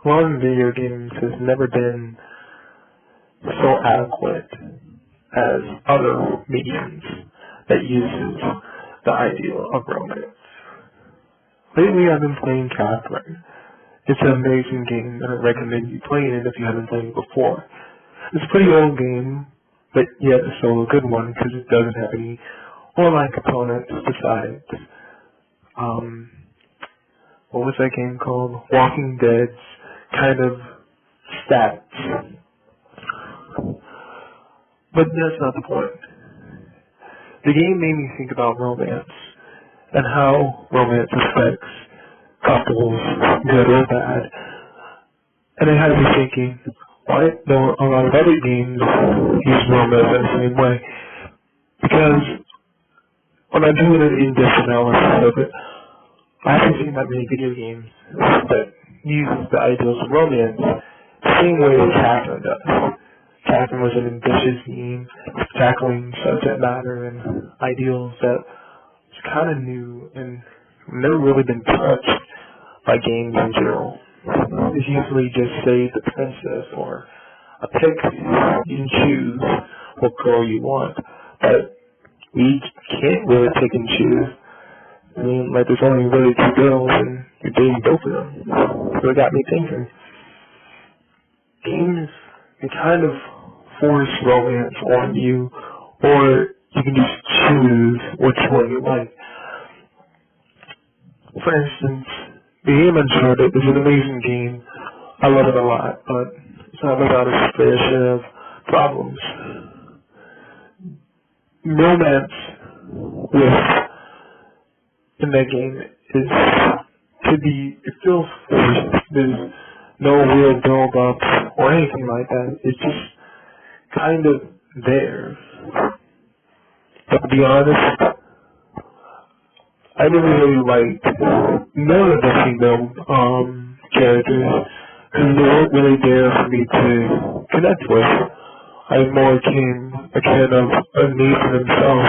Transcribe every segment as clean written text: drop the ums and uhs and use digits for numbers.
Love in video games has never been so adequate as other mediums that uses the ideal of romance. Lately I've been playing Catherine. It's an amazing game and I recommend you playing it if you haven't played it before. It's a pretty old game, but yet still a good one because it doesn't have any online components besides, what was that game called? Walking Dead's kind of stats. But that's not the point. The game made me think about romance and how romance affects couples, good or bad. And it had me thinking, why don't a lot of other games use romance in the same way? Because when I'm doing an in-depth analysis of it, I haven't seen that many video games that use the ideals of romance the same way that Catherine does. Catherine was an ambitious game, tackling subject matter and ideals that was kind of new and never really been touched by games in general. It's usually just say the princess or a pixie. You can choose what girl you want, but we can't really pick and choose. I mean, like, there's only really two girls and you're dating both of them. So it got me thinking. Games can kind of force romance on you, or you can just choose which one you like. For instance, the game Uncharted is an amazing game. I love it a lot, but it's not without its fair share of problems. Romance in that game it feels forced. There's no real build up or anything like that. It's just kind of there. But to be honest, I never really liked none of the female characters because they weren't really there for me to connect with. I more became a fan of Nathan himself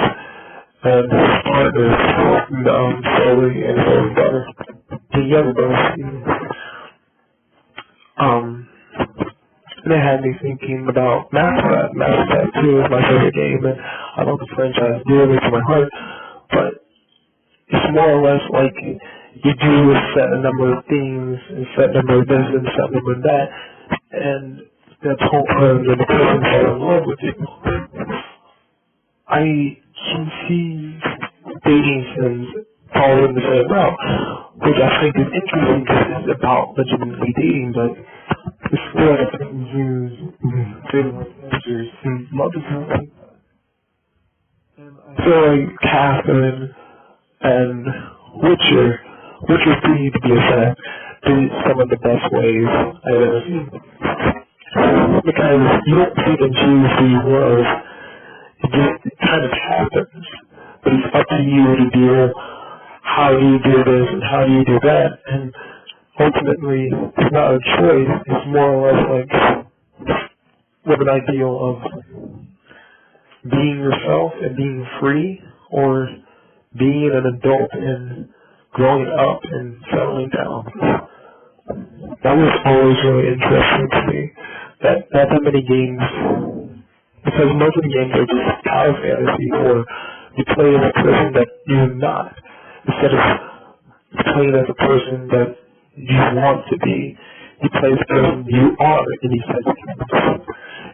and his partners, Sully and his brother, the younger brother. And it had me thinking about Mass Effect. Mass Effect 2 is my favorite game, and I love the franchise dearly to my heart, but it's more or less like you do a set number of things, a set number of this, and a set number of that, and that's whole time that the person falls in love with you. I can see dating sims follow in the same route, which I think is interesting because it's about legitimately dating, but it's still a thing use dating with answers, and love is not like that. And I feel like Catherine and Witcher 3 to be exact, did some of the best ways I've ever seen. Because you don't pick and choose who you love, it kind of happens. But it's up to you to do how do you do this and how do you do that, and ultimately it's not a choice, it's more or less like with an ideal of being yourself and being free, or being an adult and growing up and settling down. That was always really interesting to me. That not that many games, because most of the games are just power fantasy, or you play as a person that you're not, instead of playing as a person that you want to be. You play as a person you are in these types of games.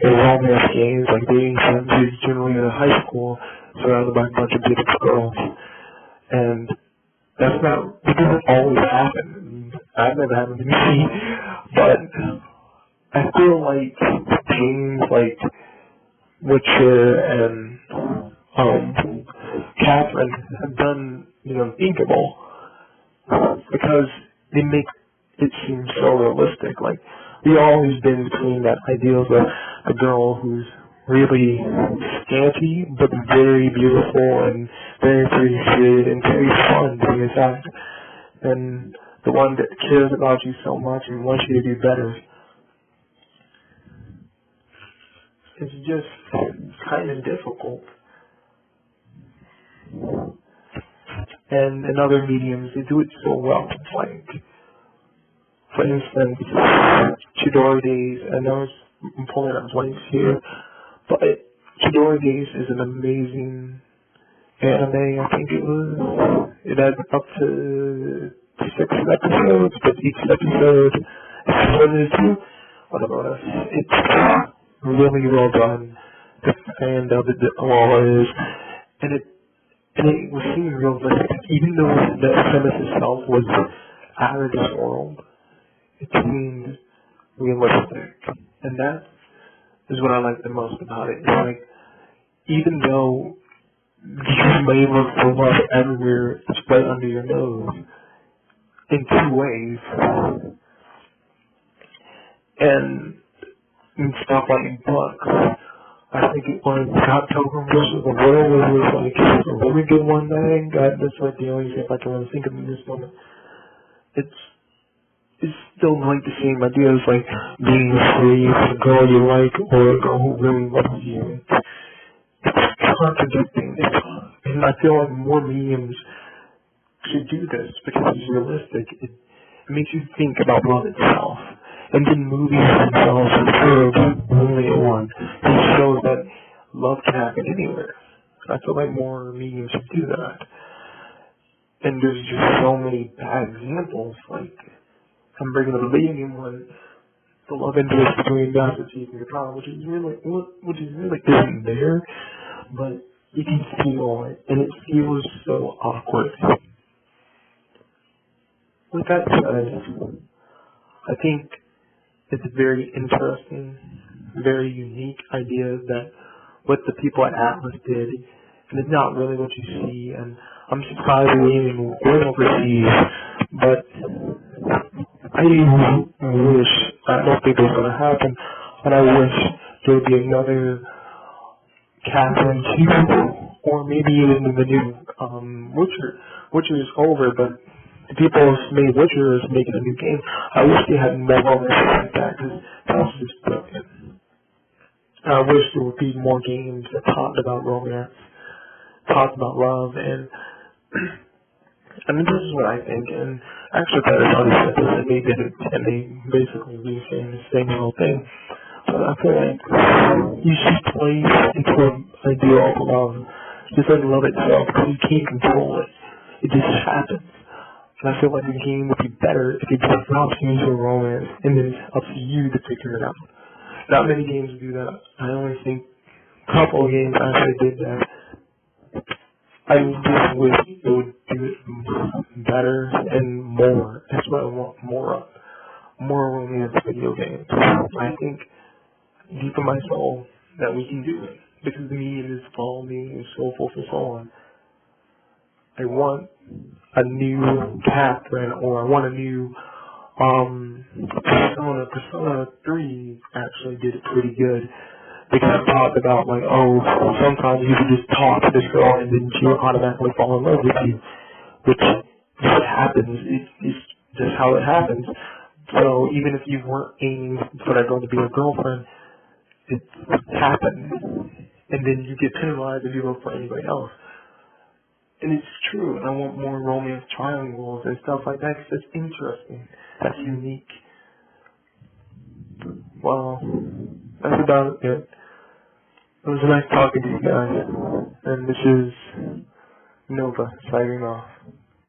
In romance games, like dating sims, you're generally in a high school surrounded by a bunch of beautiful girls. And it doesn't always happen. I've never happened to me, but I feel like games like Witcher and Catherine have done the unthinkable because they make it seem so realistic. Like, we've always been between that ideal of a girl who's really scanty but very beautiful and very appreciated and very fun to be inside, and the one that cares about you so much and wants you to do better. It's just kind of difficult. And in other mediums, they do it so well. Like, For instance, Chidori Days, I know I'm pulling up blanks here, but Chidori Days is an amazing anime. I think it had up to 6 episodes, but each episode is split into whatever. It's really well done. The fan of it all is, and it was seeming realistic, even though the premise itself was out of this world. It seemed realistic, and that is what I like the most about it. It's like, even though you may look for love everywhere, it's right under your nose in 2 ways, and stuff like books. I think it was October versus the World was like a really good one. That's like the only thing I can really think of in this moment. It's still like the same idea as like being free for a girl you like or a girl who really loves you. It's contradicting. And I feel like more mediums should do this because it's realistic. It makes you think about love itself. And then movies themselves serve only at one. It shows that love can happen anywhere. I feel like more mediums should do that. And there's just so many bad examples. Like, I'm bringing up the medium one, the love interest between Master Chief and Katana, which is really isn't there, but you can feel it, and it feels so awkward. With that said, I think it's a very interesting, very unique idea that what the people at Atlas did, and it's not really what you see, and I'm surprised we even went overseas, but I don't think it's going to happen, but I wish there would be another Catherine 2, or maybe even the new Witcher. Witcher is over, but the people who made Witcher is making a new game. I wish they had more moments like that, because that's just brilliant. I wish there would be more games that talked about romance, talked about love, and I mean, this is what I think, and actually that is already said this, and they did it, and they basically re-saying the same little thing. But I feel like you should play into an ideal of love, just like love itself, because you can't control it. It just happens. And I feel like the game would be better if it just drops you into a romance, and then it's up to you to figure it out. Not many games do that. I only think a couple of games actually did that. I just wish it would do it better and more. That's what I want more of. More romance video games. I think deep in my soul that we can do it. Because the medium is evolving and so forth and so on. I want a new Catherine, or I want a new Persona. Persona 3 actually did it pretty good. They kind of talked about like, oh, sometimes you can just talk to this girl and then she'll automatically fall in love with you, which just happens. It's just how it happens. So even if you weren't aiming for that girl to be a girlfriend, it happens, and then you get penalized if you look for anybody else. And it's true. And I want more romance triangles and stuff like that because it's interesting. That's unique. Well, that's about it. It was nice talking to you guys, and this is Nova signing off.